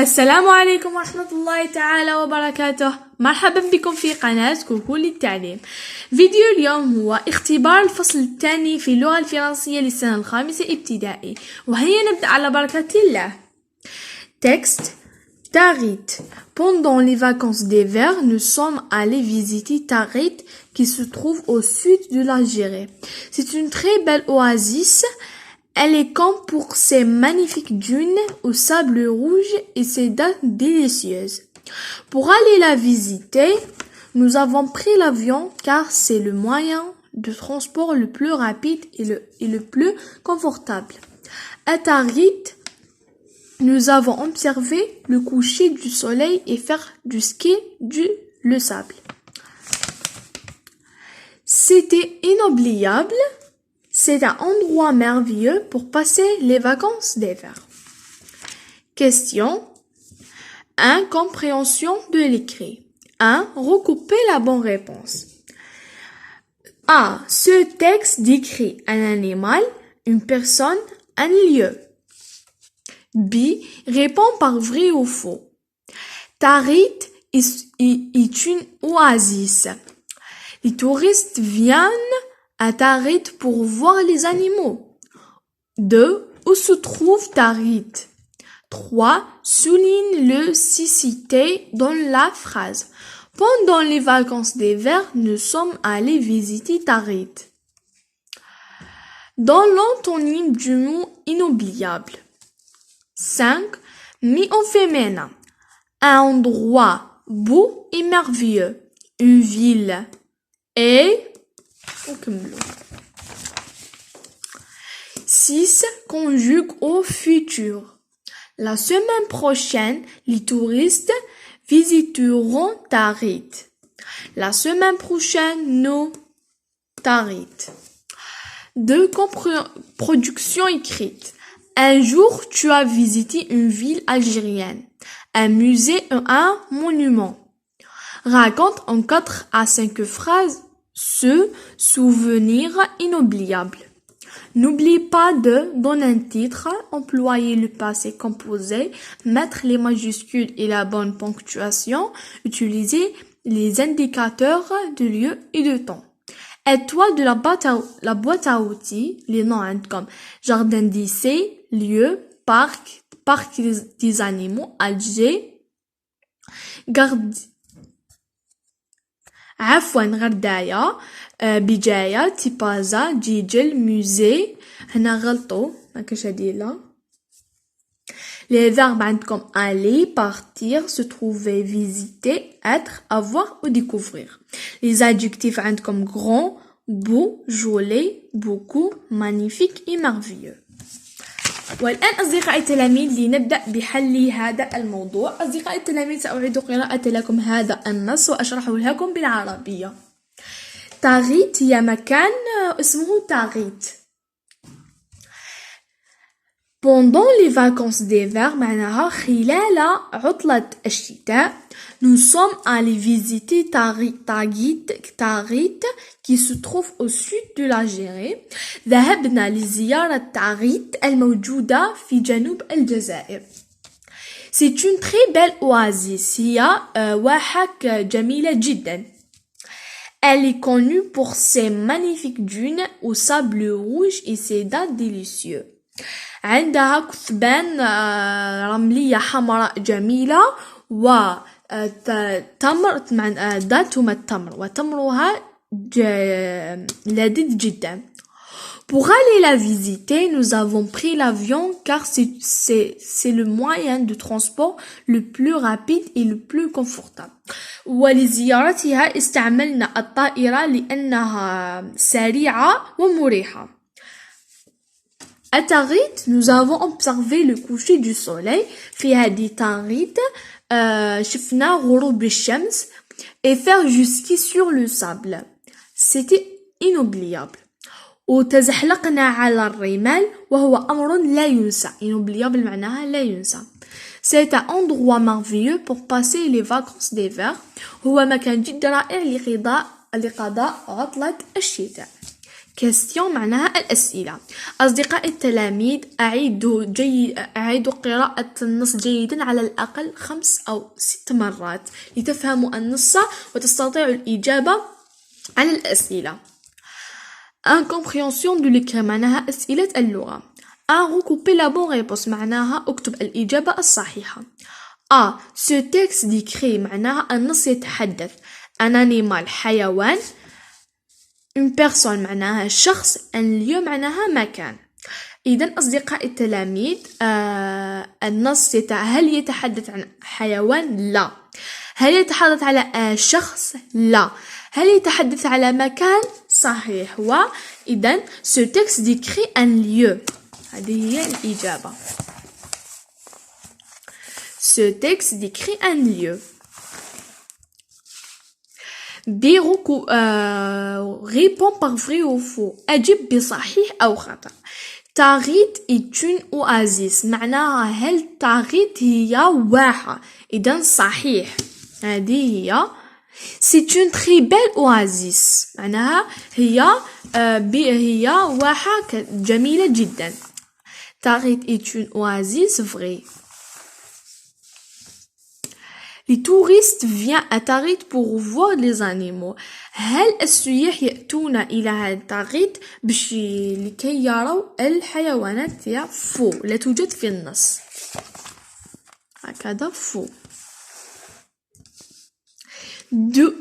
السلام عليكم ورحمة الله تعالى وبركاته. مرحبا بكم في قناة كوكو للتعليم. فيديو اليوم هو اختبار الفصل الثاني في اللغة الفرنسية للسنة الخامسة ابتدائي، وهيا نبدأ على بركة الله. Texte Tarit. Pendant les vacances d'hiver, nous sommes allés visiter Tarit qui se trouve au sud de l'Algérie. C'est une très belle oasis. Elle est connue pour ses magnifiques dunes au sable rouge et ses dattes délicieuses. Pour aller la visiter, nous avons pris l'avion car c'est le moyen de transport le plus rapide et le plus confortable. À Tarit, nous avons observé le coucher du soleil et faire du ski le sable. C'était inoubliable. C'est un endroit merveilleux pour passer les vacances d'hiver. Question 1. Compréhension de l'écrit. 1. Recoupez la bonne réponse. A. Ce texte décrit un animal, une personne, un lieu. B. Répond par vrai ou faux. Tarit est une oasis. Les touristes viennent à Tarit pour voir les animaux. 2. Où se trouve Tarit? 3. Souligne le si cité dans la phrase. Pendant les vacances d'hiver, nous sommes allés visiter Tarit. Dans l'antonyme du mot inoubliable. 5. Mis au féminin. Un endroit beau et merveilleux. Une ville. Et 6. Conjugue au futur. La semaine prochaine, les touristes visiteront Tarit. La semaine prochaine, nous Tarit. 2. Production écrite. Un jour, tu as visité une ville algérienne, un musée et un monument. Raconte en 4 à 5 phrases ce souvenir inoubliable. N'oublie pas de donner un titre, employer le passé composé, mettre les majuscules et la bonne ponctuation, utiliser les indicateurs de lieu et de temps. Aide-toi de la boîte à outils, les noms comme jardin d'essai, lieu, parc des animaux, Alger, غرداية بجاية تيبازا جيجل musée هنا غلطوا ما كاش هادي لا. Les verbes عندكم aller, partir, se trouver, visiter, être, avoir ou découvrir. Les adjectifs عندكم grand, beau, joli, beaucoup, magnifique et merveilleux. والآن أصدقائي التلاميذ لنبدأ بحل هذا الموضوع. أصدقائي التلاميذ سأعيد قراءة لكم هذا النص وأشرحه لكم بالعربية. تاغيت هي مكان اسمه تاغيت. Pendant les vacances d'hiver معناها خلال عطلة الشتاء nous sommes allés visiter Tarit qui se trouve au sud de l'Algérie. ذهبنا لزيارة تاغيت الموجودة في جنوب الجزائر. C'est une très belle oasis. هي واحة جميلة جدا. Elle est connue pour ses magnifiques dunes au sable rouge et ses dattes délicieux. عندها كثبان رملية حمراء جميلة وتمر ذاتهما التمر وتمرها لذيذ جدا. Pour aller la visiter, nous avons pris l'avion car c'est le moyen de transport le plus rapide et le plus confortable. ولزيارتها استعملنا الطائرة لأنها سريعة ومريحة. À Tarit, nous avons observé le coucher du soleil. في هذه تاريت شفنا غروب الشمس et faire du ski sur le sable. C'était inoubliable. وتزحلقنا على الرمال وهو أمر لا ينسى. Inoubliable معناها لا ينسى. C'est un endroit merveilleux pour passer les vacances d'hiver. هو مكان جدا رائع لقضاء عطلة الشتاء. question معناها الأسئلة. أصدقائي التلاميذ أعيدوا قراءة النص جيدا على الأقل 5 أو 6 مرات لتفهموا النص وتستطيعوا الإجابة على الأسئلة. Incompréhension de l'écrit معناها أسئلة اللغة. Recouper la bonne réponse معناها اكتب الإجابة الصحيحة. Ce texte décrit معناها النص يتحدث un animal حيوان، une personne معناها شخص، un lieu معناها مكان. إذن أصدقائي التلاميذ النص هل يتحدث عن حيوان؟ لا. هل يتحدث على شخص؟ لا. هل يتحدث على مكان؟ صحيح. وإذن ce texte décrit un lieu. هذه هي الإجابة. Ce texte décrit un lieu. B. Réponds par vrai ou faux. أجب بصحيح أو خطأ. تاغيت est une oasis. معناها هل تاغيت هي واحة؟ إذن صحيح. هذه هي. C'est une très belle oasis. معناها هي واحة جميلة جدا. تاغيت est une oasis vrai. Les touristes viennent à Tarit pour voir les animaux. هل السياح يأتون إلى هذا التاغيت لكي يروا الحيوانات؟ يا فو، لا توجد في النص. هكذا فو.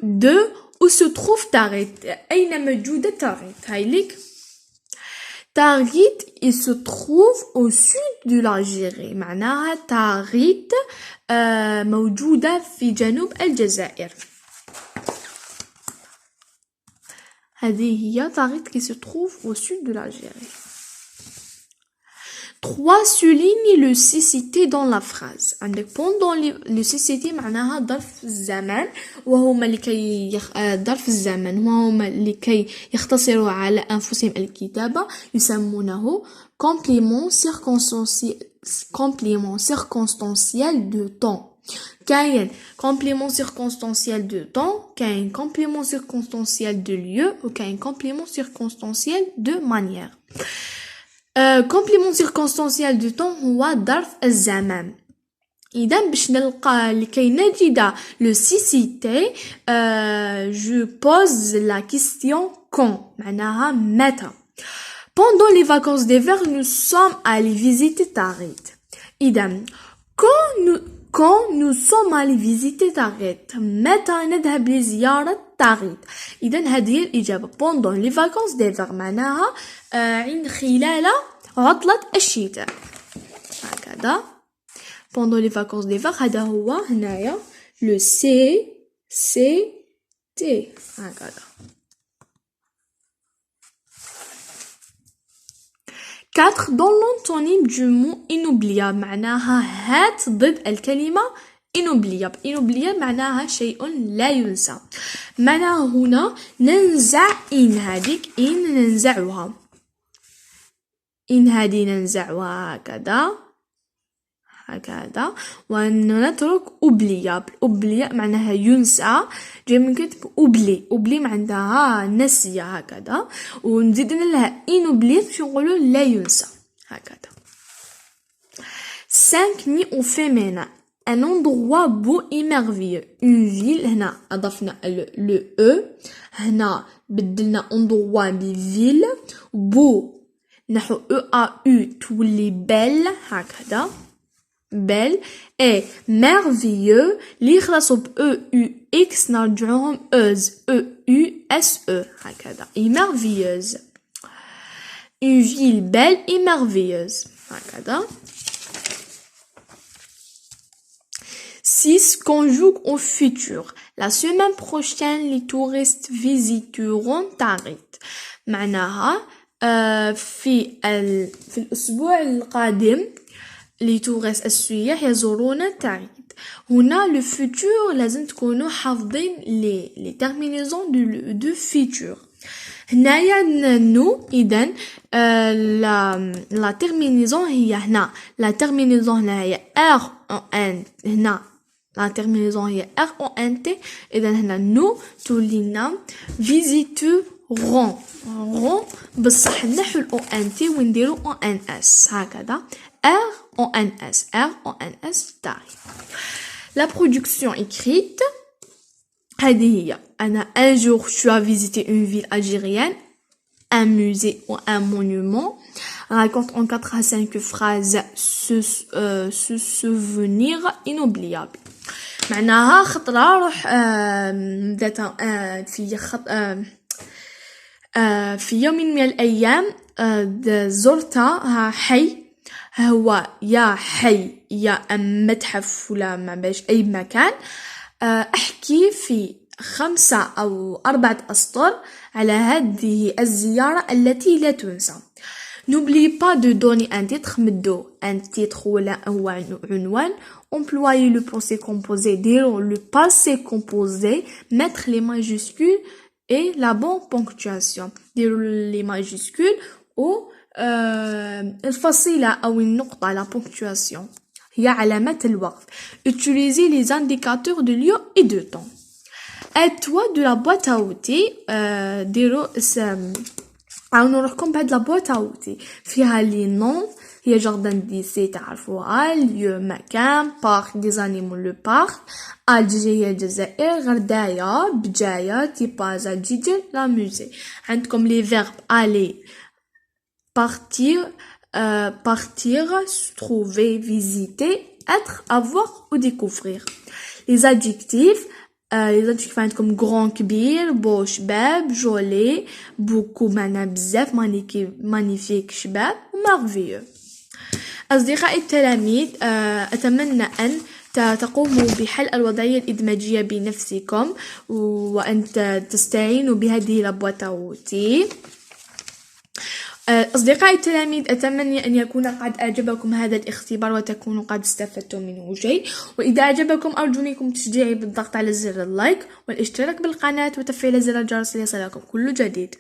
deux où se trouve Tarit؟ أين موجودة تاغيت؟ هايليك. Tarit il se trouve au sud de l'Algérie. معناها تاغيت موجودة في جنوب الجزائر. هذه هي تاغيت qui se trouve au sud de l'Algérie. 3 souligne le cécité dans la phrase. عندك pendant le cécité معناها ظرف الزمان، وهما ظرف الزمن وهما لكي يختصروا على أنفسهم الكتابة يسمونه complément circonstanciel de temps. كاين complément circonstanciel de temps، كاين complément circonstanciel de lieu، وكاين complément circonstanciel de manière. complément circonstanciel de temps هو ظرف الزمان. إذا باش نلقى لكي نجد le cécité je pose la question quand معناها متى. Pendant les vacances d'hiver nous sommes allés visiter Tarit. إذا quand nous sommes allés visiter Tarit متى نذهب لزيارة تاغيت. إذن هذه هي الإجابة. pendant les vacances d'hiver معناها خلال عطلة الشتاء. هكذا pendant les vacances d'hiver. هذا هو هنايا le CCT. هكذا. 4 dans l'antonyme du mot inoubliable معناها هات ضد الكلمة inoubliable. inoubliable معناها شيء لا ينسى. معناها هنا ننزع هذيك ننزعها. هذه ننزعها هكذا ونترك oubliable معناها ينسى. جاي من كتب اوبلي معناها نسي هكذا، ونزيد لها inoubliable باش نقولوا لا ينسى هكذا. 5 mis au féminin. Un endroit beau et merveilleux. Une ville. هنا أضفنا le e. هنا بدلنا endroit بفيل. beau نحو EAU تولي belle هكذا belle. et merveilleux اللي يخلصوا ب EUX نرجعوهم EUSE هكذا. et merveilleuse. une ville belle et merveilleuse هكذا. 6 conjugue au futur. La semaine prochaine les touristes visiteront Tarit. معناها في الأسبوع القادم les touristes السياح يزورون تاغيت. هنا le futur لازم تكونوا حافظين les terminaisons de futur. هنايا نو. إذن la terminaison هي هنا la terminaison هنا هي R en N. هنا la terminaison هي R en NT. إذن هنا نو تولينا visiteront رون بصح نحو الأو ان تي ونديرو أو ان اس هكذا أو ان اس تاعي. لا برودكسيون إكريت هذه هي أنا un jour je suis à visiter une ville algérienne, un musée ou un monument. Raconte en 4 à 5 phrases ce souvenir inoubliable. معناها خطرة روح ذات في يوم من الأيام زرت حي هو يا حي يا متحف ولا ما باش أي مكان. أحكي في 5 أو 4 أسطر على هذه الزيارة التي لا تنسى. N'oublie pas de donner un titre مدو un titre ولا هو عنوان. Employer le passé composé, dire le passé composé, mettre les majuscules et la bonne ponctuation. dire les majuscules ou الفصيلة أو النقطة la ponctuation هي علامات الوقف. Utiliser les indicateurs de lieu et de temps. Aide-toi de la boîte à outils. ديرو نروحكم بهاد لا بوات اوتي فيها لي نون هي جاردن دي سي تعرفوها ليو مكان بارك دي زانيمون لو بارك الجزائر هي الجزائر غردايا بجاية تيبازا جيجن لا موزي. عندكم لي فيرب aller partir se trouver visiter être avoir ou découvrir. Les adjectifs عندكم grand كبير beau شباب joli beaucoup معناها بزاف magnifique شباب merveilleux. أصدقائي التلاميذ أتمنى أن تقوموا بحل الوضعية الإدماجية بنفسكم وأن تستعينوا بهذه البوات أوتي. أصدقائي التلاميذ أتمنى أن يكون قد أعجبكم هذا الاختبار وتكونوا قد استفدتم منه شيء. وإذا أعجبكم أرجو منكم تشجيعي بالضغط على زر اللايك والاشتراك بالقناة وتفعيل زر الجرس ليصلكم كل جديد.